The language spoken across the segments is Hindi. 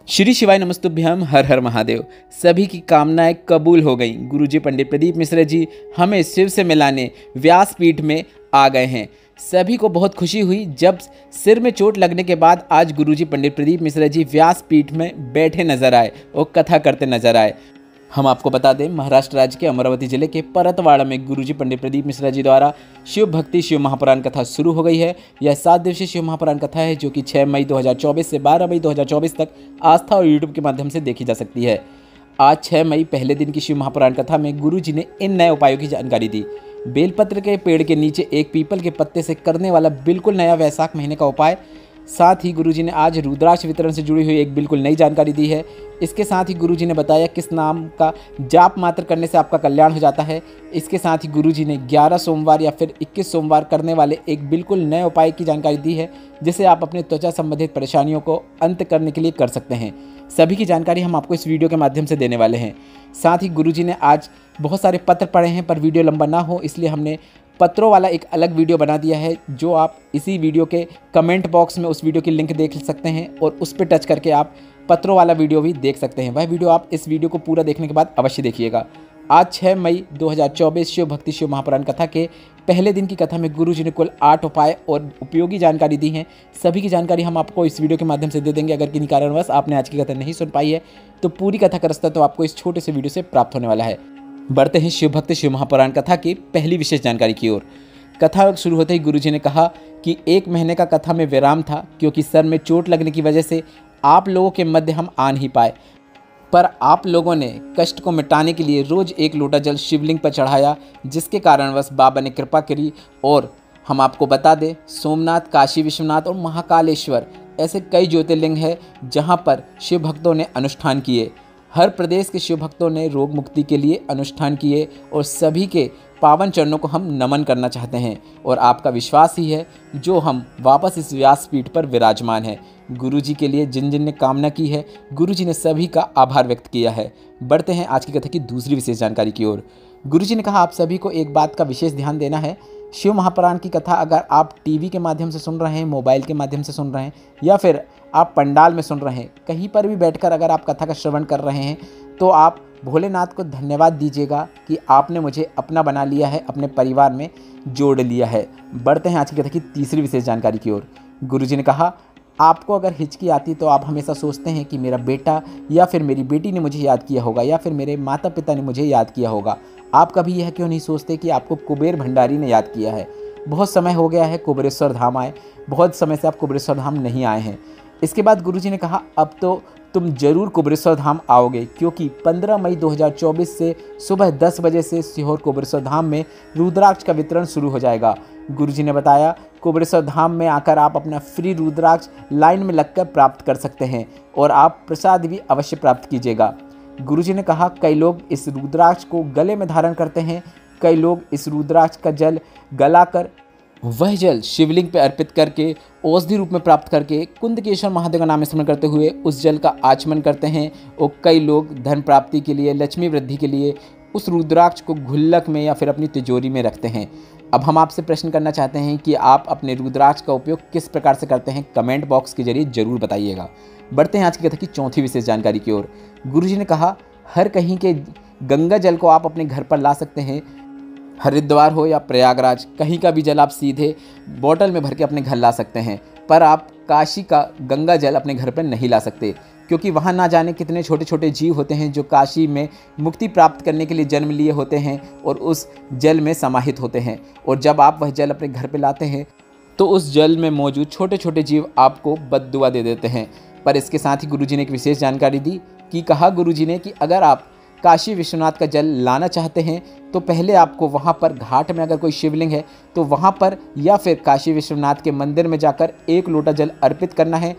श्री शिवाय नमस्तुभ्यम, हर हर महादेव। सभी की कामनाएं कबूल हो गई। गुरुजी पंडित प्रदीप मिश्रा जी हमें शिव से मिलाने व्यासपीठ में आ गए हैं। सभी को बहुत खुशी हुई जब सिर में चोट लगने के बाद आज गुरुजी पंडित प्रदीप मिश्रा जी व्यासपीठ में बैठे नजर आए और कथा करते नजर आए। हम आपको बता दें, महाराष्ट्र राज्य के अमरावती जिले के परतवाड़ा में गुरुजी पंडित प्रदीप मिश्रा जी द्वारा शिव भक्ति शिव महापुराण कथा शुरू हो गई है। यह 7 दिवसीय शिव महापुराण कथा है जो कि 6 मई 2024 से 12 मई 2024 तक आस्था और यूट्यूब के माध्यम से देखी जा सकती है। आज 6 मई पहले दिन की शिव महापुराण कथा में गुरुजी ने इन नए उपायों की जानकारी दी। बेलपत्र के पेड़ के नीचे एक पीपल के पत्ते से करने वाला बिल्कुल नया वैशाख महीने का उपाय। साथ ही गुरुजी ने आज रुद्राक्ष वितरण से जुड़ी हुई एक बिल्कुल नई जानकारी दी है। इसके साथ ही गुरुजी ने बताया किस नाम का जाप मात्र करने से आपका कल्याण हो जाता है। इसके साथ ही गुरुजी ने 11 सोमवार या फिर 21 सोमवार करने वाले एक बिल्कुल नए उपाय की जानकारी दी है, जिसे आप अपने त्वचा संबंधित परेशानियों को अंत करने के लिए कर सकते हैं। सभी की जानकारी हम आपको इस वीडियो के माध्यम से देने वाले हैं। साथ ही गुरुजी ने आज बहुत सारे पत्र पढ़े हैं, पर वीडियो लंबा ना हो इसलिए हमने पत्रों वाला एक अलग वीडियो बना दिया है, जो आप इसी वीडियो के कमेंट बॉक्स में उस वीडियो की लिंक देख सकते हैं और उस पर टच करके आप पत्रों वाला वीडियो भी देख सकते हैं। वह वीडियो आप इस वीडियो को पूरा देखने के बाद अवश्य देखिएगा। आज 6 मई 2024 शिव भक्ति शिव महापुराण कथा के पहले दिन की कथा में गुरुजी ने कुल 8 उपाय और उपयोगी जानकारी दी है। सभी की जानकारी हम आपको इस वीडियो के माध्यम से दे देंगे। अगर किन्हीं कारणवश आपने आज की कथा नहीं सुन पाई है तो पूरी कथा का रास्ता तो आपको इस छोटे से वीडियो से प्राप्त होने वाला है। बढ़ते हैं शिव भक्ति शिव महापुराण कथा की पहली विशेष जानकारी की ओर। कथा शुरू होते ही गुरुजी ने कहा कि 1 महीने का कथा में विराम था, क्योंकि सर में चोट लगने की वजह से आप लोगों के मध्य हम आ नहीं पाए, पर आप लोगों ने कष्ट को मिटाने के लिए रोज 1 लोटा जल शिवलिंग पर चढ़ाया, जिसके कारणवश बाबा ने कृपा करी। और हम आपको बता दें, सोमनाथ, काशी विश्वनाथ और महाकालेश्वर ऐसे कई ज्योतिर्लिंग हैं जहां पर शिव भक्तों ने अनुष्ठान किए। हर प्रदेश के शिव भक्तों ने रोग मुक्ति के लिए अनुष्ठान किए और सभी के पावन चरणों को हम नमन करना चाहते हैं। और आपका विश्वास ही है जो हम वापस इस व्यासपीठ पर विराजमान है। गुरुजी के लिए जिन जिन ने कामना की है, गुरुजी ने सभी का आभार व्यक्त किया है। बढ़ते हैं आज की कथा की दूसरी विशेष जानकारी की ओर। गुरुजी ने कहा आप सभी को एक बात का विशेष ध्यान देना है। शिव महापुराण की कथा अगर आप टीवी के माध्यम से सुन रहे हैं, मोबाइल के माध्यम से सुन रहे हैं, या फिर आप पंडाल में सुन रहे हैं, कहीं पर भी बैठकर अगर आप कथा का श्रवण कर रहे हैं, तो आप भोलेनाथ को धन्यवाद दीजिएगा कि आपने मुझे अपना बना लिया है, अपने परिवार में जोड़ लिया है। बढ़ते हैं आज की कथा की तीसरी विशेष जानकारी की ओर। गुरुजी ने कहा आपको अगर हिचकी आती तो आप हमेशा सोचते हैं कि मेरा बेटा या फिर मेरी बेटी ने मुझे याद किया होगा, या फिर मेरे माता पिता ने मुझे याद किया होगा। आप कभी यह क्यों नहीं सोचते कि आपको कुबेर भंडारी ने याद किया है? बहुत समय हो गया है कुबेरेश्वर धाम आए, बहुत समय से आप कुबेरेश्वर धाम नहीं आए हैं। इसके बाद गुरुजी ने कहा अब तो तुम जरूर कुबेरेश्वर धाम आओगे, क्योंकि 15 मई 2024 से सुबह 10 बजे से सीहोर कुबेरेश्वर धाम में रुद्राक्ष का वितरण शुरू हो जाएगा। गुरुजी ने बताया कुबेरेश्वर धाम में आकर आप अपना फ्री रुद्राक्ष लाइन में लगकर प्राप्त कर सकते हैं और आप प्रसाद भी अवश्य प्राप्त कीजिएगा। गुरुजी ने कहा कई लोग इस रुद्राक्ष को गले में धारण करते हैं, कई लोग इस रुद्राक्ष का जल गलाकर वह जल शिवलिंग पर अर्पित करके औषधि रूप में प्राप्त करके कुंदकेश्वर महादेव का नाम स्मरण करते हुए उस जल का आचमन करते हैं। और कई लोग धन प्राप्ति के लिए, लक्ष्मी वृद्धि के लिए उस रुद्राक्ष को गुल्लक में या फिर अपनी तिजोरी में रखते हैं। अब हम आपसे प्रश्न करना चाहते हैं कि आप अपने रुद्राक्ष का उपयोग किस प्रकार से करते हैं, कमेंट बॉक्स के जरिए जरूर बताइएगा। बढ़ते हैं आज की कथा की चौथी विशेष जानकारी की ओर। गुरुजी ने कहा हर कहीं के गंगा जल को आप अपने घर पर ला सकते हैं। हरिद्वार हो या प्रयागराज, कहीं का भी जल आप सीधे बोतल में भर के अपने घर ला सकते हैं, पर आप काशी का गंगा जल अपने घर पर नहीं ला सकते, क्योंकि वहाँ ना जाने कितने छोटे छोटे जीव होते हैं जो काशी में मुक्ति प्राप्त करने के लिए जन्म लिए होते हैं और उस जल में समाहित होते हैं। और जब आप वह जल अपने घर पर लाते हैं तो उस जल में मौजूद छोटे छोटे जीव आपको बद्दुआ दे देते हैं। पर इसके साथ ही गुरुजी ने एक विशेष जानकारी दी कि कहा गुरुजी ने कि अगर आप काशी विश्वनाथ का जल लाना चाहते हैं तो पहले आपको वहाँ पर घाट में अगर कोई शिवलिंग है तो वहाँ पर या फिर काशी विश्वनाथ के मंदिर में जाकर 1 लोटा जल अर्पित करना है।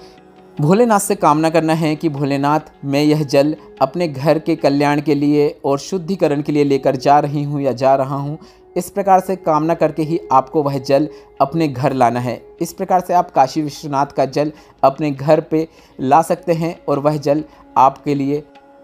भोलेनाथ से कामना करना है कि भोलेनाथ, मैं यह जल अपने घर के कल्याण के लिए और शुद्धिकरण के लिए लेकर जा रही हूँ या जा रहा हूँ। इस प्रकार से कामना करके ही आपको वह जल अपने घर लाना है। इस प्रकार से आप काशी विश्वनाथ का जल अपने घर पे ला सकते हैं और वह जल आपके लिए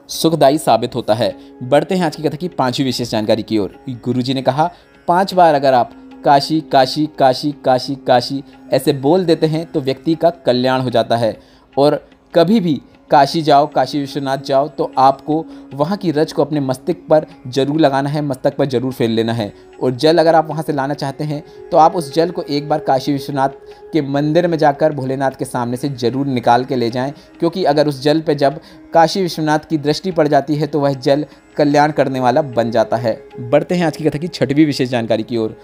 सुखदायी साबित होता है। बढ़ते हैं आज की कथा की 5वीं विशेष जानकारी की ओर। गुरुजी ने कहा 5 बार अगर आप काशी काशी काशी काशी काशी ऐसे बोल देते हैं तो व्यक्ति का कल्याण हो जाता है। और कभी भी काशी जाओ, काशी विश्वनाथ जाओ, तो आपको वहाँ की रज को अपने मस्तक पर जरूर लगाना है, मस्तक पर जरूर फेर लेना है। और जल अगर आप वहाँ से लाना चाहते हैं तो आप उस जल को एक बार काशी विश्वनाथ के मंदिर में जाकर भोलेनाथ के सामने से ज़रूर निकाल के ले जाएं, क्योंकि अगर उस जल पे जब काशी विश्वनाथ की दृष्टि पड़ जाती है तो वह जल कल्याण करने वाला बन जाता है। बढ़ते हैं आज की कथा की छठवीं विशेष जानकारी की ओर।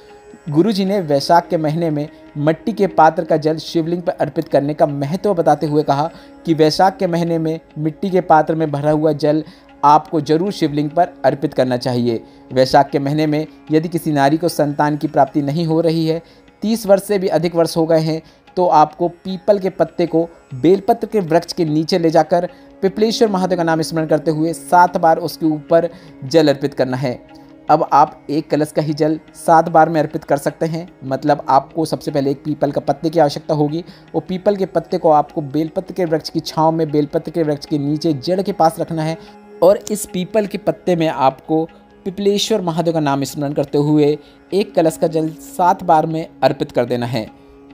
गुरुजी ने वैशाख के महीने में मिट्टी के पात्र का जल शिवलिंग पर अर्पित करने का महत्व बताते हुए कहा कि वैशाख के महीने में मिट्टी के पात्र में भरा हुआ जल आपको जरूर शिवलिंग पर अर्पित करना चाहिए। वैशाख के महीने में यदि किसी नारी को संतान की प्राप्ति नहीं हो रही है, 30 वर्ष से भी अधिक वर्ष हो गए हैं, तो आपको पीपल के पत्ते को बेलपत्र के वृक्ष के नीचे ले जाकर पिपलेश्वर महादेव का नाम स्मरण करते हुए 7 बार उसके ऊपर जल अर्पित करना है। अब आप एक कलश का ही जल 7 बार में अर्पित कर सकते हैं। मतलब आपको सबसे पहले एक पीपल का पत्ते की आवश्यकता होगी। वो पीपल के पत्ते को आपको बेलपत्र के वृक्ष की छांव में, बेलपत्र के वृक्ष के नीचे जड़ के पास रखना है और इस पीपल के पत्ते में आपको पिपलेश्वर महादेव का नाम स्मरण करते हुए एक कलश का जल 7 बार में अर्पित कर देना है।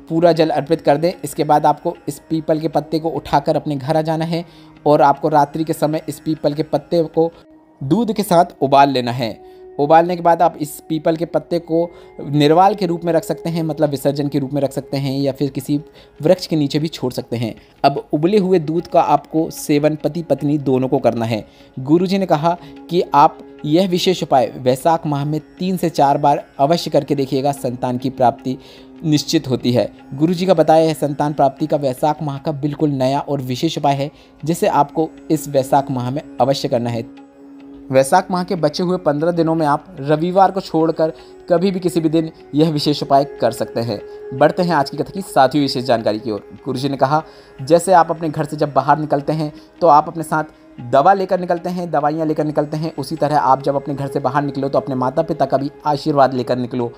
पूरा जल अर्पित कर दें। इसके बाद आपको इस पीपल के पत्ते को उठाकर अपने घर आ जाना है और आपको रात्रि के समय इस पीपल के पत्ते को दूध के साथ उबाल लेना है। उबालने के बाद आप इस पीपल के पत्ते को निर्वाल के रूप में रख सकते हैं, मतलब विसर्जन के रूप में रख सकते हैं, या फिर किसी वृक्ष के नीचे भी छोड़ सकते हैं। अब उबले हुए दूध का आपको सेवन पति पत्नी दोनों को करना है। गुरुजी ने कहा कि आप यह विशेष उपाय वैशाख माह में 3 से 4 बार अवश्य करके देखिएगा, संतान की प्राप्ति निश्चित होती है। गुरुजी का बताया है संतान प्राप्ति का वैशाख माह का बिल्कुल नया और विशेष उपाय है, जिसे आपको इस वैशाख माह में अवश्य करना है। वैशाख माह के बचे हुए 15 दिनों में आप रविवार को छोड़कर कभी भी किसी भी दिन यह विशेष उपाय कर सकते हैं। बढ़ते हैं आज की कथा की 7वीं विशेष जानकारी की ओर। गुरुजी ने कहा जैसे आप अपने घर से जब बाहर निकलते हैं तो आप अपने साथ दवा लेकर निकलते हैं, दवाइयाँ लेकर निकलते हैं, उसी तरह आप जब अपने घर से बाहर निकलो तो अपने माता पिता का भी आशीर्वाद लेकर निकलो।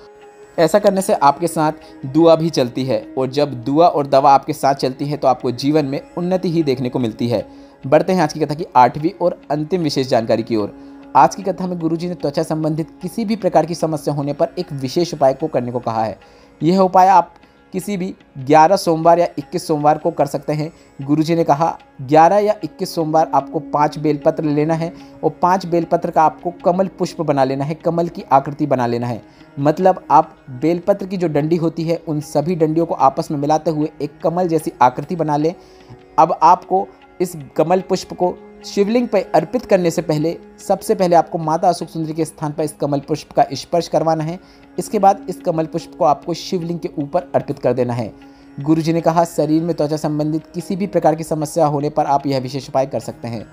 ऐसा करने से आपके साथ दुआ भी चलती है और जब दुआ और दवा आपके साथ चलती है तो आपको जीवन में उन्नति ही देखने को मिलती है। बढ़ते हैं आज की कथा की 8वीं और अंतिम विशेष जानकारी की ओर। आज की कथा में गुरुजी ने त्वचा संबंधित किसी भी प्रकार की समस्या होने पर एक विशेष उपाय को करने को कहा है। यह उपाय आप किसी भी 11 सोमवार या 21 सोमवार को कर सकते हैं। गुरुजी ने कहा 11 या 21 सोमवार आपको 5 बेलपत्र लेना है और 5 बेलपत्र का आपको कमल पुष्प बना लेना है, कमल की आकृति बना लेना है। मतलब आप बेलपत्र की जो डंडी होती है उन सभी डंडियों को आपस में मिलाते हुए एक कमल जैसी आकृति बना लें। अब आपको इस कमल पुष्प को शिवलिंग पर अर्पित करने से पहले सबसे पहले आपको माता अशोक सुंदरी के स्थान पर इस कमल पुष्प का स्पर्श करवाना है। इसके बाद इस कमल पुष्प को आपको शिवलिंग के ऊपर अर्पित कर देना है। गुरुजी ने कहा शरीर में त्वचा संबंधित किसी भी प्रकार की समस्या होने पर आप यह विशेष उपाय कर सकते हैं।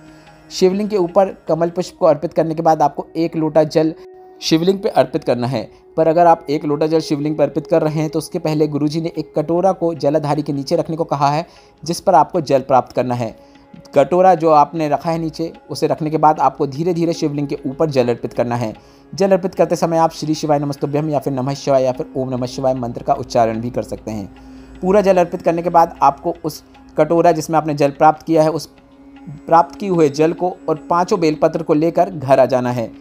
शिवलिंग के ऊपर कमल पुष्प को अर्पित करने के बाद आपको 1 लोटा जल शिवलिंग पे अर्पित करना है। पर अगर आप 1 लोटा जल शिवलिंग पर अर्पित कर रहे हैं तो उसके पहले गुरुजी ने एक कटोरा को जलाधारी के नीचे रखने को कहा है, जिस पर आपको जल प्राप्त करना है। कटोरा जो आपने रखा है नीचे, उसे रखने के बाद आपको धीरे धीरे शिवलिंग के ऊपर जल अर्पित करना है। जल अर्पित करते समय आप श्री शिवाय नमस्तुभ्यम या फिर नमः शिवाय या फिर ओम नमः शिवाय मंत्र का उच्चारण भी कर सकते हैं। पूरा जल अर्पित करने के बाद आपको उस कटोरा जिसमें आपने जल प्राप्त किया है, उस प्राप्त किए हुए जल को और 5 बेलपत्र को लेकर घर आ जाना है।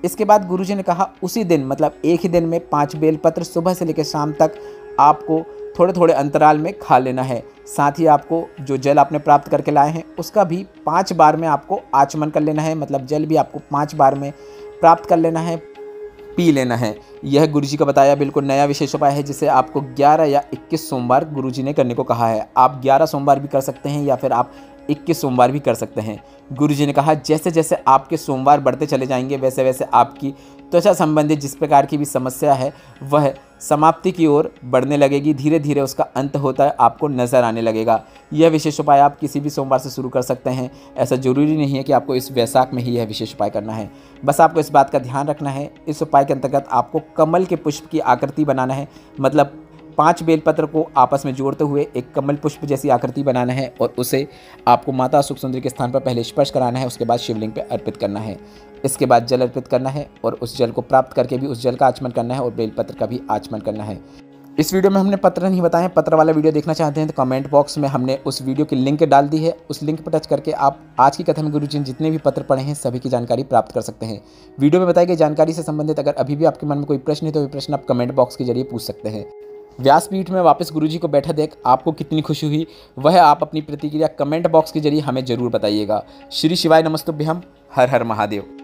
इसके बाद गुरुजी ने कहा उसी दिन, मतलब एक ही दिन में 5 बेलपत्र सुबह से लेकर शाम तक आपको थोड़े थोड़े अंतराल में खा लेना है। साथ ही आपको जो जल आपने प्राप्त करके लाए हैं उसका भी 5 बार में आपको आचमन कर लेना है। मतलब जल भी आपको 5 बार में प्राप्त कर लेना है, पी लेना है। यह गुरुजी का बताया बिल्कुल नया विशेष उपाय है, जिसे आपको 11 या 21 सोमवार गुरुजी ने करने को कहा है। आप 11 सोमवार भी कर सकते हैं या फिर आप 21 सोमवार भी कर सकते हैं। गुरुजी ने कहा जैसे जैसे आपके सोमवार बढ़ते चले जाएंगे वैसे वैसे आपकी त्वचा संबंधित जिस प्रकार की भी समस्या है वह समाप्ति की ओर बढ़ने लगेगी। धीरे धीरे उसका अंत होता है आपको नज़र आने लगेगा। यह विशेष उपाय आप किसी भी सोमवार से शुरू कर सकते हैं। ऐसा जरूरी नहीं है कि आपको इस वैशाख में ही यह विशेष उपाय करना है। बस आपको इस बात का ध्यान रखना है, इस उपाय के अंतर्गत आपको कमल के पुष्प की आकृति बनाना है। मतलब 5 बेलपत्र को आपस में जोड़ते हुए एक कमल पुष्प जैसी आकृति बनाना है और उसे आपको माता अशोक सुंदरी के स्थान पर पहले स्पर्श कराना है, उसके बाद शिवलिंग पे अर्पित करना है। इसके बाद जल अर्पित करना है और उस जल को प्राप्त करके भी उस जल का आचमन करना है और बेलपत्र का भी आचमन करना है। इस वीडियो में हमने पत्र नहीं बताए, पत्र वाला वीडियो देखना चाहते हैं तो कमेंट बॉक्स में हमने उस वीडियो की लिंक डाल दी है। उस लिंक पर टच करके आप आज की कथा में गुरुजी ने जितने भी पत्र पढ़े हैं सभी की जानकारी प्राप्त कर सकते हैं। वीडियो में बताई गई जानकारी से संबंधित अगर अभी भी आपके मन में कोई प्रश्न है तो ये प्रश्न आप कमेंट बॉक्स के जरिए पूछ सकते हैं। व्यासपीठ में वापस गुरुजी को बैठा देख आपको कितनी खुशी हुई, वह आप अपनी प्रतिक्रिया कमेंट बॉक्स के जरिए हमें जरूर बताइएगा। श्री शिवाय नमस्तुभ्यम। हर हर महादेव।